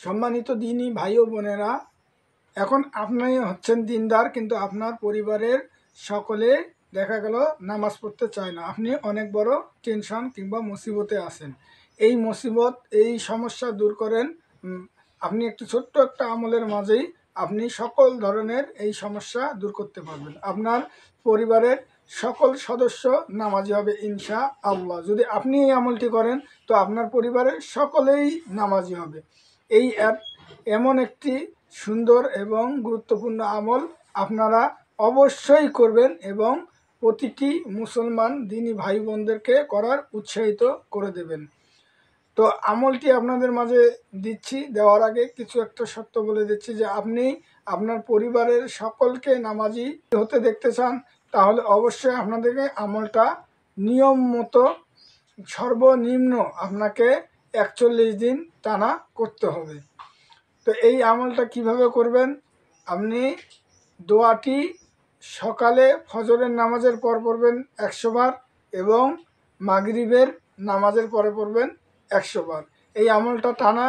সম্মানিত দিনী ভাই ও বোনেরা, এখন আপনি হচ্ছেন দিনদার, কিন্তু আপনার পরিবারের সকলে দেখা গেল নামাজ পড়তে চায় না। আপনি অনেক বড় টেনশন কিংবা মুসিবতে আছেন। এই মুসিবত, এই সমস্যা দূর করেন আপনি একটু ছোট্ট একটা আমলের মাঝেই আপনি সকল ধরনের এই সমস্যা দূর করতে পারবেন। আপনার পরিবারের সকল সদস্য নামাজি হবে ইনশা আল্লাহ। যদি আপনি এই আমলটি করেন তো আপনার পরিবারের সকলেই নামাজি হবে। এই এমন একটি সুন্দর এবং গুরুত্বপূর্ণ আমল আপনারা অবশ্যই করবেন এবং প্রতিটি মুসলমান দিনী ভাই বোনদেরকে করার উৎসাহিত করে দেবেন। তো আমলটি আপনাদের মাঝে দিচ্ছি, দেওয়ার আগে কিছু একটা শর্ত বলে দিচ্ছি যে আপনি আপনার পরিবারের সকলকে নামাজি হতে দেখতে চান, তাহলে অবশ্যই আপনাদেরকে আমলটা নিয়ম মতো সর্বনিম্ন আপনাকে 41 দিন টানা করতে হবে। তো এই আমলটা কিভাবে করবেন, আপনি দোয়াটি সকালে ফজরের নামাজের পর পড়বেন 100 বার এবং মাগরিবের নামাজের পরে পড়বেন 100 বার। এই আমলটা টানা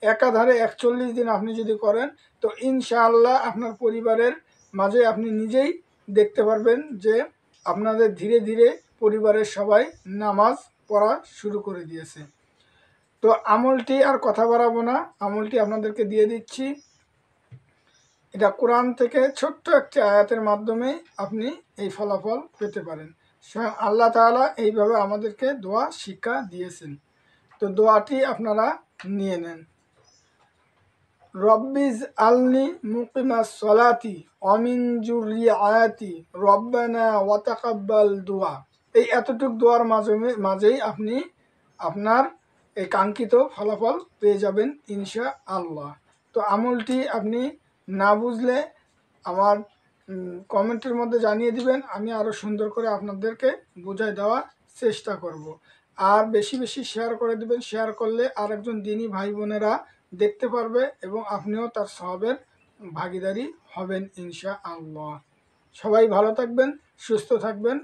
একাধারে 41 দিন আপনি যদি করেন তো ইনশাআল্লাহ আপনার পরিবারের মাঝে আপনি নিজেই দেখতে পারবেন যে আপনাদের ধীরে ধীরে পরিবারের সবাই নামাজ পড়া শুরু করে দিয়েছে। তো আমলটি আর কথা বাড়াবো না, আমলটি আপনাদেরকে দিয়ে দিচ্ছি। এটা কোরআন থেকে ছোট্ট একটি আয়াতের মাধ্যমে আপনি এই ফলাফল পেতে পারেন। স্বয়ং আল্লাহ তাআলা এইভাবে আমাদেরকে দোয়া শিক্ষা দিয়েছেন। তো দোয়াটি আপনারা নিয়ে নেন। রব্বিজ আলনি মুকিমাস সলাতি অমিন যুররিয়াতি রব্বানা ওয়া তাকাব্বাল দুয়া। এই এতটুক দোয়ার মাঝেই আপনি আপনার এই কাঙ্ক্ষিত ফলাফল পেয়ে যাবেন ইনশা আল্লাহ। তো আমলটি আপনি না বুঝলে আমার কমেন্টের মধ্যে জানিয়ে দিবেন, আমি আরও সুন্দর করে আপনাদেরকে বোঝায় দেওয়ার চেষ্টা করব। আর বেশি বেশি শেয়ার করে দিবেন, শেয়ার করলে আরেকজন দিনী ভাই বোনেরা দেখতে পারবে এবং আপনিও তার সওয়াবের ভাগীদারি হবেন ইনশা আল্লাহ। সবাই ভালো থাকবেন, সুস্থ থাকবেন।